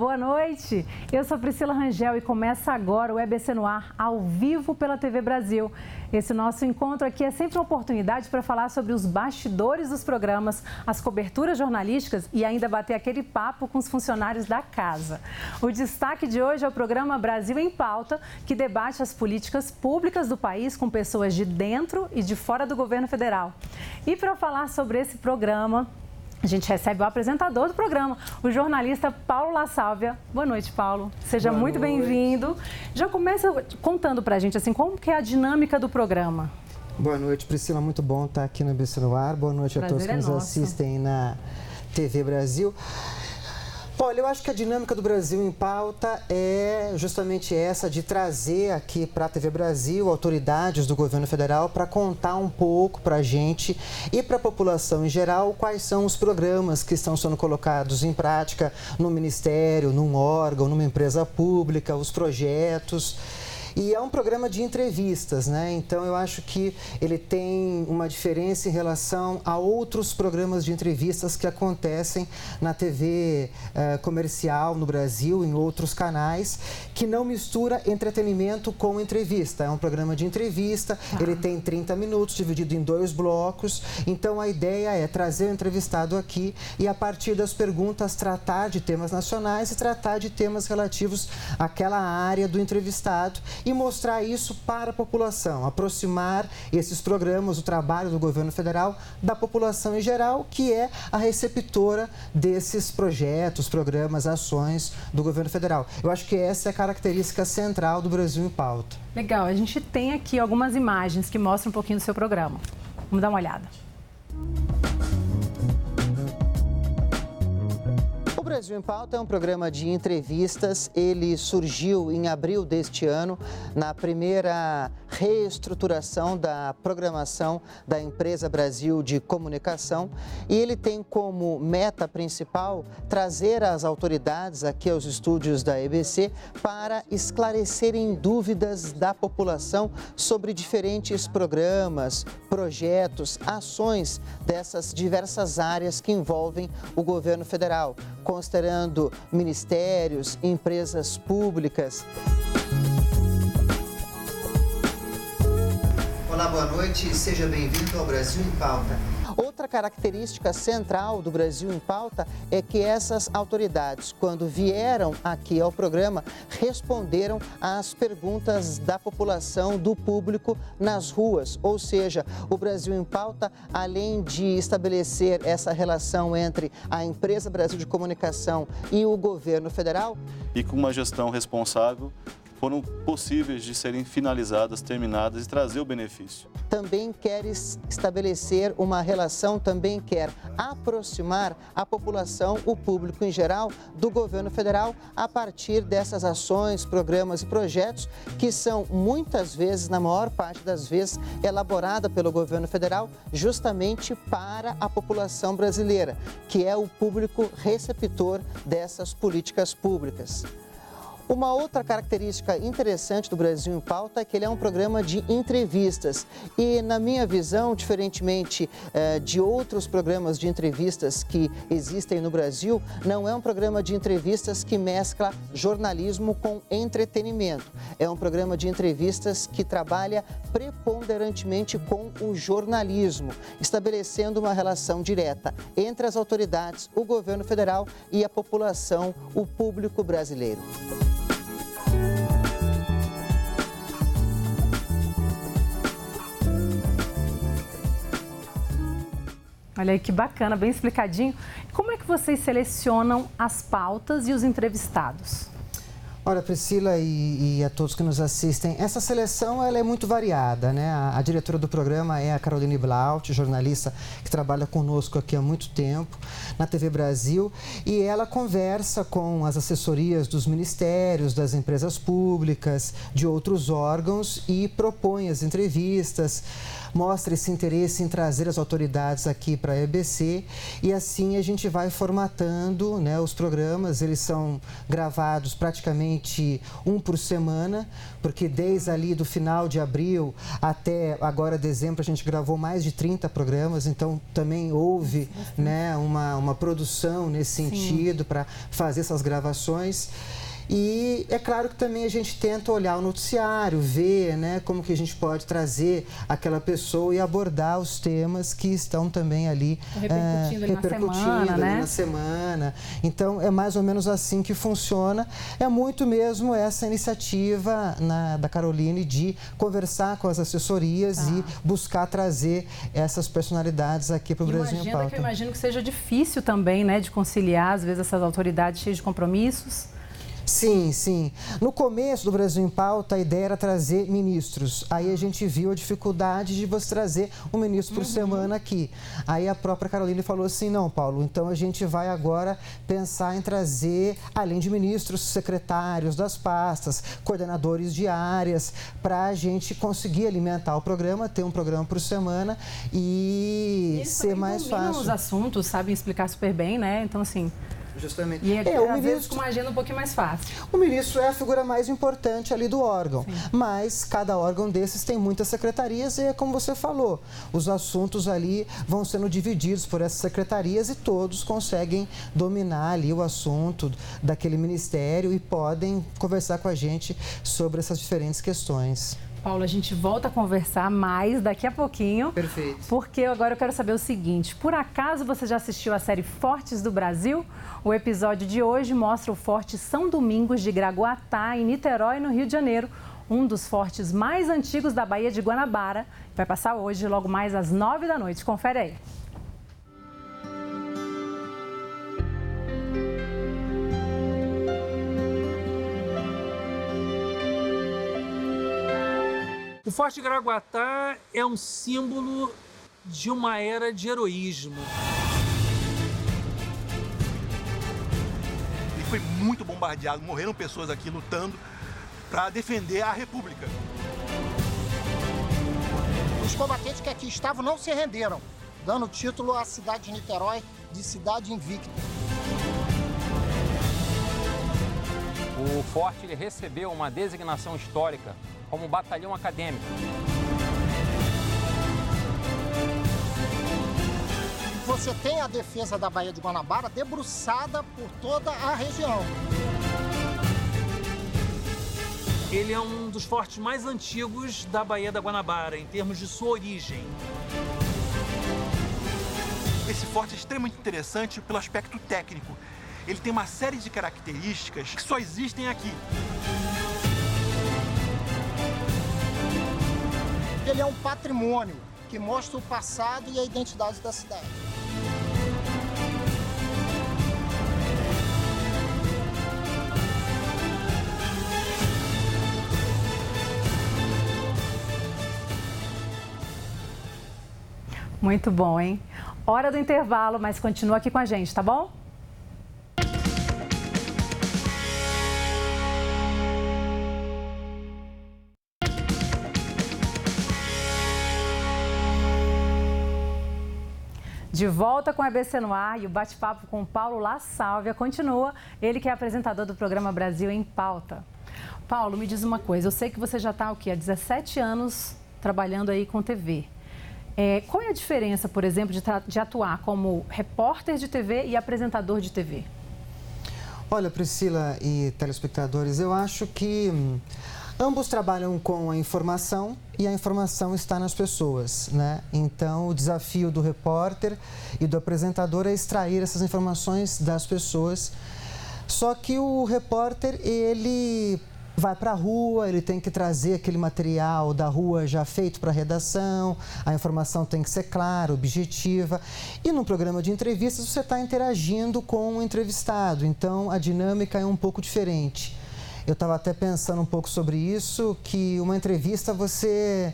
boa noite. Eu sou Priscila Rangel e começa agora o EBC no Ar, ao vivo pela TV Brasil. Esse nosso encontro aqui é sempre uma oportunidade para falar sobre os bastidores dos programas, as coberturas jornalísticas e ainda bater aquele papo com os funcionários da casa. O destaque de hoje é o programa Brasil em Pauta, que debate as políticas públicas do país com pessoas de dentro e de fora do governo federal. E para falar sobre esse programa, a gente recebe o apresentador do programa, o jornalista Paulo La Sálvia. Boa noite, Paulo. Seja muito bem-vindo. Já começa contando pra gente, assim, como que é a dinâmica do programa. Boa noite, Priscila. Muito bom estar aqui no EBC no Ar. Boa noite a todos que nos assistem na TV Brasil. Olha, eu acho que a dinâmica do Brasil em Pauta é justamente essa de trazer aqui para a TV Brasil autoridades do governo federal para contar um pouco para a gente e para a população em geral quais são os programas que estão sendo colocados em prática no ministério, num órgão, numa empresa pública, os projetos. E é um programa de entrevistas, né? Então, eu acho que ele tem uma diferença em relação a outros programas de entrevistas que acontecem na TV comercial no Brasil, em outros canais, que não mistura entretenimento com entrevista. É um programa de entrevista, ele tem 30 minutos, dividido em 2 blocos. Então, a ideia é trazer o entrevistado aqui e, a partir das perguntas, tratar de temas nacionais e tratar de temas relativos àquela área do entrevistado e mostrar isso para a população, aproximar esses programas, o trabalho do governo federal da população em geral, que é a receptora desses projetos, programas, ações do governo federal. Eu acho que essa é a característica central do Brasil em Pauta. Legal, a gente tem aqui algumas imagens que mostram um pouquinho do seu programa. Vamos dar uma olhada. O Brasil em Pauta é um programa de entrevistas. Ele surgiu em abril deste ano, na primeira reestruturação da programação da Empresa Brasil de Comunicação, e ele tem como meta principal trazer as autoridades aqui aos estúdios da EBC para esclarecerem dúvidas da população sobre diferentes programas, projetos, ações dessas diversas áreas que envolvem o governo federal, considerando ministérios, empresas públicas. Olá, boa noite e seja bem-vindo ao Brasil em Pauta. Outra característica central do Brasil em Pauta é que essas autoridades, quando vieram aqui ao programa, responderam às perguntas da população, do público nas ruas. Ou seja, o Brasil em Pauta, além de estabelecer essa relação entre a Empresa Brasil de Comunicação e o governo federal, e com uma gestão responsável, foram possíveis de serem finalizadas, terminadas e trazer o benefício. Também quer estabelecer uma relação, também quer aproximar a população, o público em geral, do governo federal a partir dessas ações, programas e projetos que são muitas vezes, na maior parte das vezes, elaborada pelo governo federal justamente para a população brasileira, que é o público receptor dessas políticas públicas. Uma outra característica interessante do Brasil em Pauta é que ele é um programa de entrevistas e, na minha visão, diferentemente de outros programas de entrevistas que existem no Brasil, não é um programa de entrevistas que mescla jornalismo com entretenimento. É um programa de entrevistas que trabalha preponderantemente com o jornalismo, estabelecendo uma relação direta entre as autoridades, o governo federal e a população, o público brasileiro. Olha aí que bacana, bem explicadinho. Como é que vocês selecionam as pautas e os entrevistados? Olha, Priscila e a todos que nos assistem, essa seleção ela é muito variada, né? A diretora do programa é a Caroline Blaut, jornalista que trabalha conosco aqui há muito tempo na TV Brasil, e ela conversa com as assessorias dos ministérios, das empresas públicas, de outros órgãos e propõe as entrevistas. mostra esse interesse em trazer as autoridades aqui para a EBC e assim a gente vai formatando, né, os programas. Eles são gravados praticamente um por semana, porque desde ali do final de abril até agora dezembro a gente gravou mais de 30 programas, então também houve, né, uma produção nesse sentido para fazer essas gravações. E é claro que também a gente tenta olhar o noticiário, ver, né, como que a gente pode trazer aquela pessoa e abordar os temas que estão também ali repercutindo ali na semana. Então, é mais ou menos assim que funciona. É muito mesmo essa iniciativa da Caroline de conversar com as assessorias e buscar trazer essas personalidades aqui para o Brasil em Pauta. Que eu imagino que seja difícil também, né, de conciliar, às vezes, essas autoridades cheias de compromissos. Sim, sim. No começo do Brasil em Pauta, a ideia era trazer ministros. Aí a gente viu a dificuldade de você trazer um ministro por semana aqui. Aí a própria Caroline falou assim, não, Paulo, então a gente vai agora pensar em trazer, além de ministros, secretários das pastas, coordenadores de áreas, para a gente conseguir alimentar o programa, ter um programa por semana e ser mais fácil. Os assuntos, sabem explicar super bem, né? Então, assim... Justamente. E às vezes com uma agenda um pouquinho mais fácil. O ministro é a figura mais importante ali do órgão, mas cada órgão desses tem muitas secretarias e é como você falou, os assuntos ali vão sendo divididos por essas secretarias e todos conseguem dominar ali o assunto daquele ministério e podem conversar com a gente sobre essas diferentes questões. Paulo, a gente volta a conversar mais daqui a pouquinho. Perfeito. Porque agora eu quero saber o seguinte, por acaso você já assistiu a série Fortes do Brasil? O episódio de hoje mostra o Forte São Domingos de Gragoatá, em Niterói, no Rio de Janeiro, um dos fortes mais antigos da Baía de Guanabara. Vai passar hoje, logo mais às 9 da noite. Confere aí. O Forte Gragoatá é um símbolo de uma era de heroísmo. Ele foi muito bombardeado, morreram pessoas aqui lutando para defender a República. Os combatentes que aqui estavam não se renderam, dando título à cidade de Niterói de cidade invicta. O forte ele recebeu uma designação histórica como batalhão acadêmico. Você tem a defesa da Baía de Guanabara debruçada por toda a região. Ele é um dos fortes mais antigos da Baía da Guanabara, em termos de sua origem. Esse forte é extremamente interessante pelo aspecto técnico. Ele tem uma série de características que só existem aqui. Ele é um patrimônio que mostra o passado e a identidade da cidade. Muito bom, hein? Hora do intervalo, mas continua aqui com a gente, tá bom? De volta com a EBC no ar e o bate-papo com o Paulo La Sálvia continua. Ele que é apresentador do programa Brasil em Pauta. Paulo, me diz uma coisa, eu sei que você já está há 17 anos trabalhando aí com TV. Qual é a diferença, por exemplo, de atuar como repórter de TV e apresentador de TV? Olha, Priscila e telespectadores, eu acho que ambos trabalham com a informação e a informação está nas pessoas, né? Então, o desafio do repórter e do apresentador é extrair essas informações das pessoas. Só que o repórter, ele vai para a rua, ele tem que trazer aquele material da rua já feito para a redação, a informação tem que ser clara, objetiva. E no programa de entrevistas você está interagindo com o entrevistado, então a dinâmica é um pouco diferente. Eu estava até pensando um pouco sobre isso, que uma entrevista você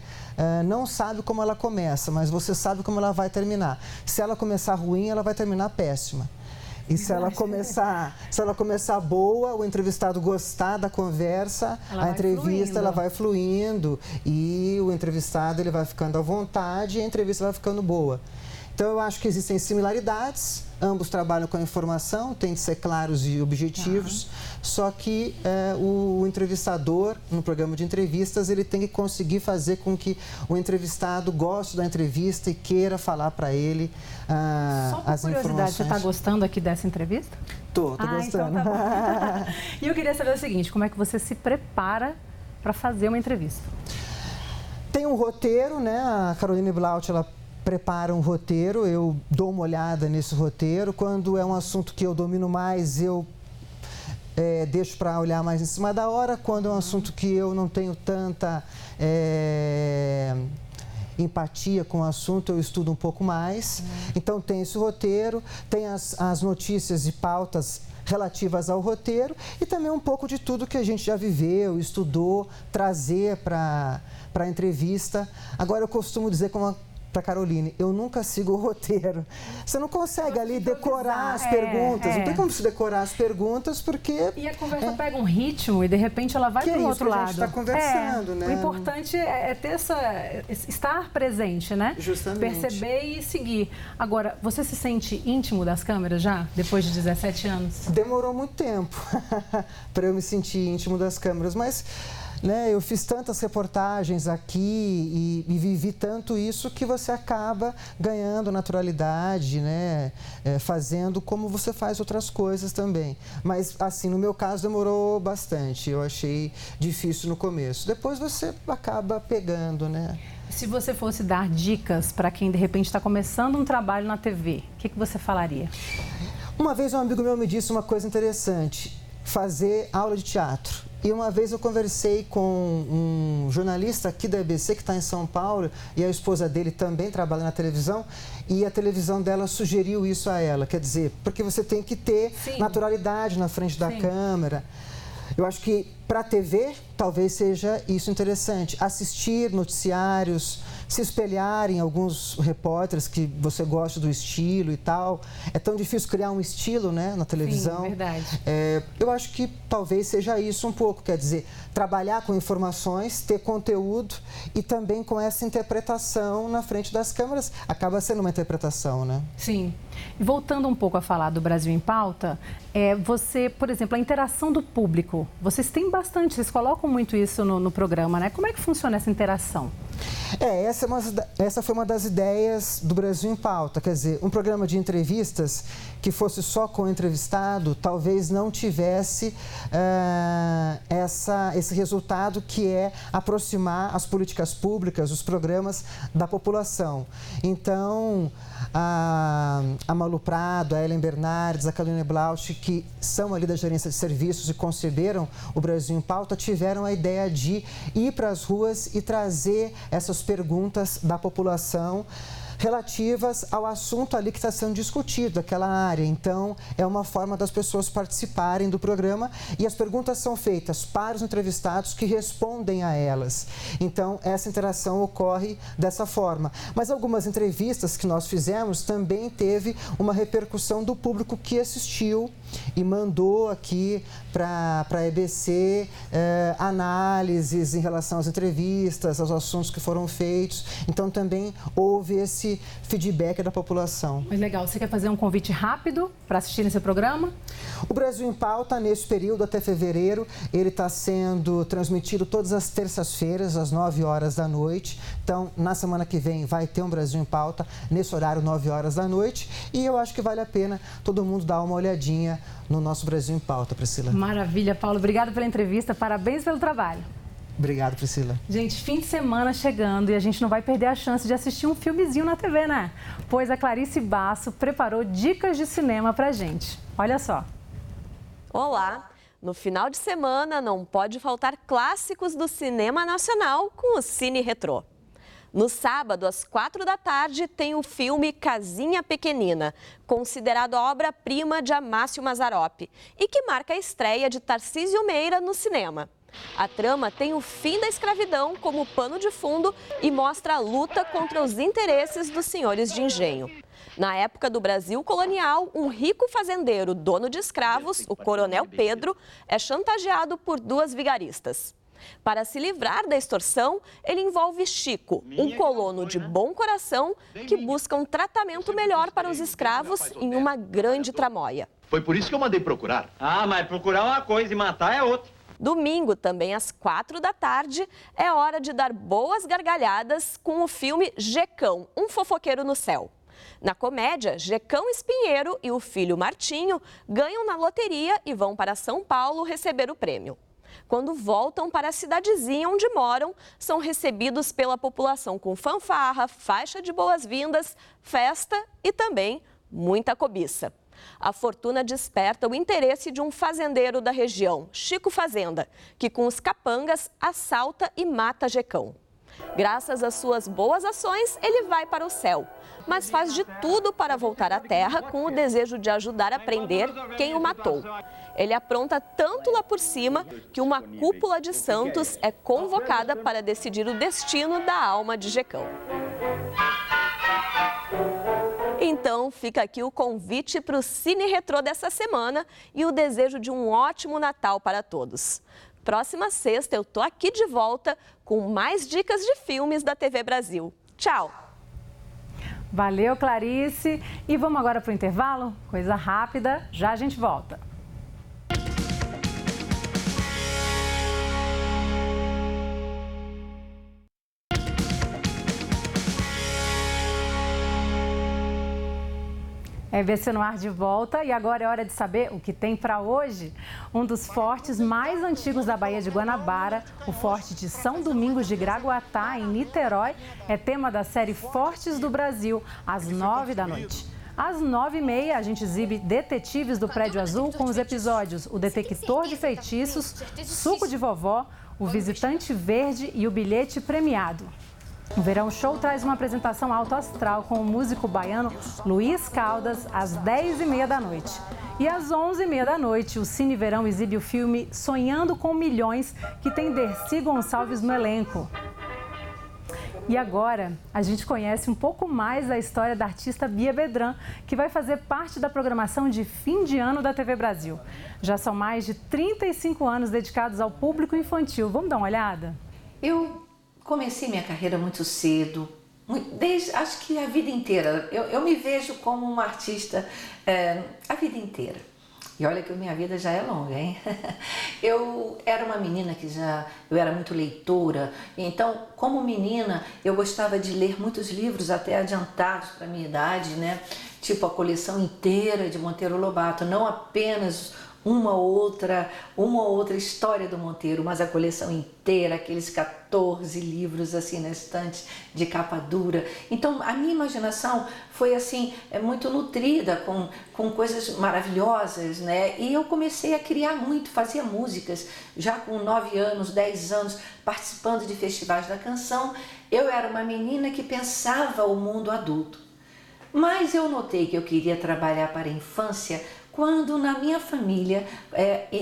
não sabe como ela começa, mas você sabe como ela vai terminar. Se ela começar ruim, ela vai terminar péssima. E se ela começar boa, o entrevistado gostar da conversa, a entrevista ela vai fluindo e o entrevistado ele vai ficando à vontade e a entrevista vai ficando boa. Então, eu acho que existem similaridades, ambos trabalham com a informação, têm de ser claros e objetivos, só que o entrevistador, no programa de entrevistas, ele tem que conseguir fazer com que o entrevistado goste da entrevista e queira falar para ele as informações. Só por curiosidade, você está gostando aqui dessa entrevista? Tô gostando. Então tá bom. E eu queria saber o seguinte, como é que você se prepara para fazer uma entrevista? Tem um roteiro, né? A Caroline Blaut, ela prepara um roteiro, eu dou uma olhada nesse roteiro. Quando é um assunto que eu domino mais, eu deixo para olhar mais em cima da hora. Quando é um assunto que eu não tenho tanta empatia com o assunto, eu estudo um pouco mais. Então, tem esse roteiro, tem as notícias e pautas relativas ao roteiro e também um pouco de tudo que a gente já viveu, estudou, trazer para a entrevista. Agora, eu costumo dizer para Caroline, eu nunca sigo o roteiro. Você não consegue ali decorar as perguntas. Não tem como se decorar as perguntas, porque... E a conversa pega um ritmo e, de repente, ela vai para o outro lado. Que a gente está conversando, né? O importante é ter estar presente, né? Justamente. Perceber e seguir. Agora, você se sente íntimo das câmeras já, depois de 17 anos? Demorou muito tempo para eu me sentir íntimo das câmeras, mas... eu fiz tantas reportagens aqui e vivi tanto isso que você acaba ganhando naturalidade, né? Fazendo como você faz outras coisas também. Mas, assim, no meu caso, demorou bastante. Eu achei difícil no começo. Depois você acaba pegando, né? Se você fosse dar dicas para quem, de repente, está começando um trabalho na TV, o que você falaria? Uma vez um amigo meu me disse uma coisa interessante. Fazer aula de teatro. E uma vez eu conversei com um jornalista aqui da EBC, que está em São Paulo, e a esposa dele também trabalha na televisão, e a televisão dela sugeriu isso a ela. Quer dizer, porque você tem que ter naturalidade na frente da câmera. Eu acho que para a TV, talvez seja isso interessante. Assistir noticiários, se espelhar em alguns repórteres que você gosta do estilo e tal. É tão difícil criar um estilo, né, na televisão. Sim, verdade. Eu acho que talvez seja isso um pouco. Quer dizer, trabalhar com informações, ter conteúdo e também com essa interpretação na frente das câmeras. Acaba sendo uma interpretação, né? Sim. E voltando um pouco a falar do Brasil em Pauta, você, por exemplo, a interação do público, vocês têm bastante, vocês colocam muito isso no programa, né? Como é que funciona essa interação? Essa foi uma das ideias do Brasil em Pauta, quer dizer, um programa de entrevistas que fosse só com o entrevistado, talvez não tivesse esse resultado que é aproximar as políticas públicas, os programas da população. Então, a Malu Prado, a Ellen Bernardes, a Caroline Blaut, que são ali da gerência de serviços e conceberam o Brasil em Pauta, tiveram a ideia de ir para as ruas e trazer essas perguntas da população relativas ao assunto ali que está sendo discutido, aquela área. Então, é uma forma das pessoas participarem do programa e as perguntas são feitas para os entrevistados que respondem a elas. Então, essa interação ocorre dessa forma. Mas algumas entrevistas que nós fizemos também teve uma repercussão do público que assistiu e mandou aqui para a EBC análises em relação às entrevistas, aos assuntos que foram feitos. Então, também houve esse feedback da população. Mas legal, você quer fazer um convite rápido para assistir esse programa? O Brasil em Pauta, nesse período até fevereiro, ele está sendo transmitido todas as terças-feiras, às 9 horas da noite. Então, na semana que vem, vai ter um Brasil em Pauta, nesse horário, 9 horas da noite. E eu acho que vale a pena todo mundo dar uma olhadinha no nosso Brasil em Pauta, Priscila. Maravilha, Paulo. Obrigada pela entrevista. Parabéns pelo trabalho. Obrigado, Priscila. Gente, fim de semana chegando e a gente não vai perder a chance de assistir um filmezinho na TV, né? Pois a Clarice Basso preparou dicas de cinema pra gente. Olha só. Olá! No final de semana não pode faltar clássicos do cinema nacional com o Cine Retrô. No sábado, às 4 da tarde, tem o filme Casinha Pequenina, considerado a obra-prima de Amácio Mazzaropi e que marca a estreia de Tarcísio Meira no cinema. A trama tem o fim da escravidão como pano de fundo e mostra a luta contra os interesses dos senhores de engenho. Na época do Brasil colonial, um rico fazendeiro, dono de escravos, o Coronel Pedro, é chantageado por duas vigaristas. Para se livrar da extorsão, ele envolve Chico, um colono de bom coração que busca um tratamento melhor para os escravos em uma grande tramóia. Foi por isso que eu mandei procurar. Ah, mas procurar é uma coisa e matar é outra. Domingo, também às 4 da tarde, é hora de dar boas gargalhadas com o filme Jecão, um fofoqueiro no céu. Na comédia, Jecão Espinheiro e o filho Martinho ganham na loteria e vão para São Paulo receber o prêmio. Quando voltam para a cidadezinha onde moram, são recebidos pela população com fanfarra, faixa de boas-vindas, festa e também muita cobiça. A fortuna desperta o interesse de um fazendeiro da região, Chico Fazenda, que com os capangas assalta e mata Jecão. Graças às suas boas ações, ele vai para o céu, mas faz de tudo para voltar à terra com o desejo de ajudar a prender quem o matou. Ele apronta tanto lá por cima que uma cúpula de santos é convocada para decidir o destino da alma de Jecão. Então, fica aqui o convite para o Cine Retrô dessa semana e o desejo de um ótimo Natal para todos. Próxima sexta eu tô aqui de volta com mais dicas de filmes da TV Brasil. Tchau! Valeu, Clarice. E vamos agora para o intervalo? Coisa rápida, já a gente volta. EBC no ar de volta e agora é hora de saber o que tem para hoje. Um dos fortes mais antigos da Baía de Guanabara, o Forte de São Domingos de Gragoatá, em Niterói, é tema da série Fortes do Brasil, às 9 da noite. Às 9h30, a gente exibe Detetives do Prédio Azul com os episódios O Detector de Feitiços, Suco de Vovó, O Visitante Verde e O Bilhete Premiado. O Verão Show traz uma apresentação alto astral com o músico baiano Luiz Caldas, às 10h30 da noite. E às 11h30 da noite, o Cine Verão exibe o filme Sonhando com Milhões, que tem Dercy Gonçalves no elenco. E agora, a gente conhece um pouco mais da história da artista Bia Bedran, que vai fazer parte da programação de fim de ano da TV Brasil. Já são mais de 35 anos dedicados ao público infantil. Vamos dar uma olhada? Eu comecei minha carreira muito cedo, acho que a vida inteira. Eu me vejo como uma artista a vida inteira. E olha que minha vida já é longa, hein? Eu era uma menina eu era muito leitora, então, como menina, eu gostava de ler muitos livros até adiantados para a minha idade, né? Tipo a coleção inteira de Monteiro Lobato, não apenas uma ou outra história do Monteiro, mas a coleção inteira, aqueles 14 livros assim na estante de capa dura. Então a minha imaginação foi assim muito nutrida com coisas maravilhosas, né? E eu comecei a criar muito, fazia músicas já com 9 anos, 10 anos, participando de festivais da canção. Eu era uma menina que pensava o mundo adulto, mas eu notei que eu queria trabalhar para a infância quando na minha família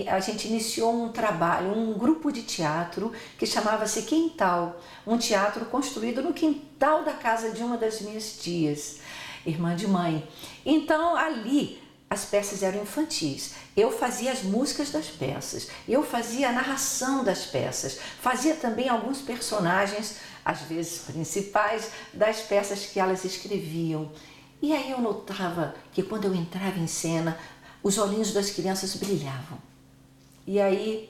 a gente iniciou um trabalho, um grupo de teatro que chamava-se Quintal, um teatro construído no quintal da casa de uma das minhas tias, irmã de mãe. Então ali as peças eram infantis, eu fazia as músicas das peças, eu fazia a narração das peças, fazia também alguns personagens, às vezes principais, das peças que elas escreviam. E aí eu notava que quando eu entrava em cena, os olhinhos das crianças brilhavam. E aí,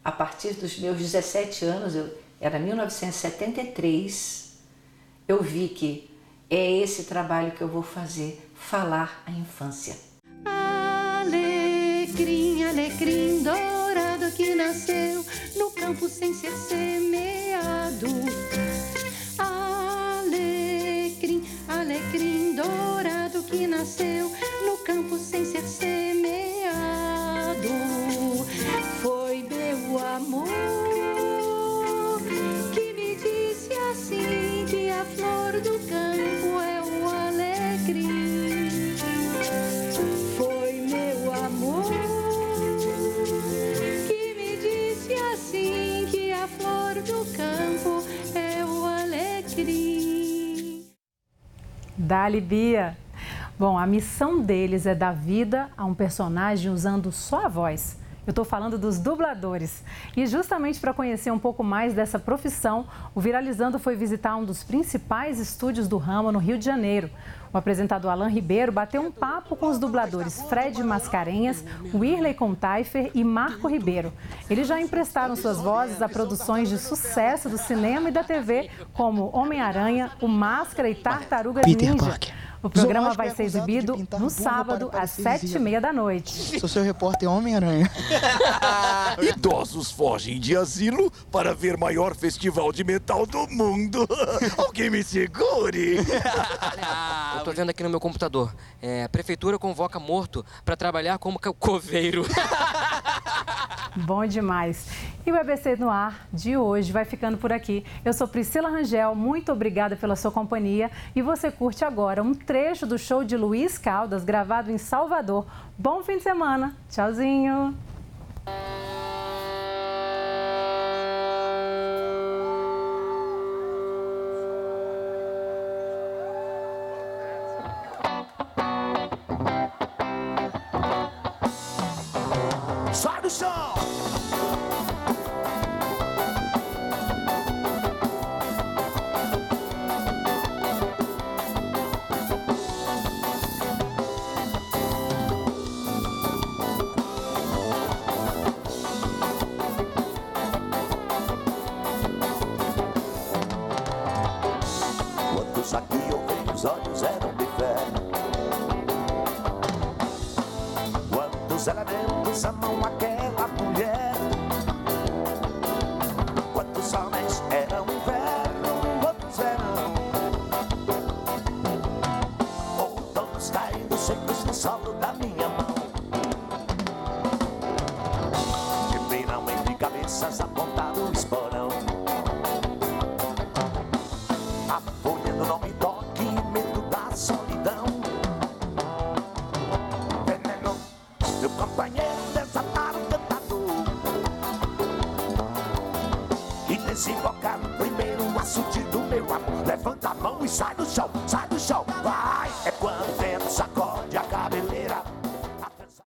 a partir dos meus 17 anos, era 1973, eu vi que é esse trabalho que eu vou fazer, falar a infância. Alecrim, alecrim dourado que nasceu no campo sem ser semeado. Alecrim, alecrim dourado que nasceu no campo sem ser semeado. Foi meu amor que me disse assim que a flor do campo é o alecrim. Foi meu amor que me disse assim que a flor do campo é o alecrim. Dali, Bia. Bom, a missão deles é dar vida a um personagem usando só a voz. Eu estou falando dos dubladores. E justamente para conhecer um pouco mais dessa profissão, o Viralizando foi visitar um dos principais estúdios do ramo no Rio de Janeiro. O apresentador Alan Ribeiro bateu um papo com os dubladores Fred Mascarenhas, Whirley Contaifer e Marco Ribeiro. Eles já emprestaram suas vozes a produções de sucesso do cinema e da TV, como Homem-Aranha, O Máscara e Tartarugas Ninja. O programa vai ser exibido no sábado, às 7h30 da noite. Sou seu repórter Homem-Aranha. Idosos fogem de asilo para ver maior festival de metal do mundo. Alguém me segure. Eu tô vendo aqui no meu computador. A prefeitura convoca morto para trabalhar como coveiro. Bom demais. E o EBC no Ar de hoje vai ficando por aqui. Eu sou Priscila Rangel, muito obrigada pela sua companhia. E você curte agora um trecho do show de Luiz Caldas, gravado em Salvador. Bom fim de semana. Tchauzinho. Sai do chão! Quantos aqui ouvem os olhos eram de fé? Quantos elementos amam aquela mulher? Quantos homens eram inverno, outros verão? Outonos caindo secos no solo da minha mão. E finalmente cabeças apontado o esporão. A folha do nome toque, medo da solidão. Veneno, meu companheiro desatar o cantador. E desembocar no primeiro açude do meu amor. Levanta a mão e sai do chão, sai do chão.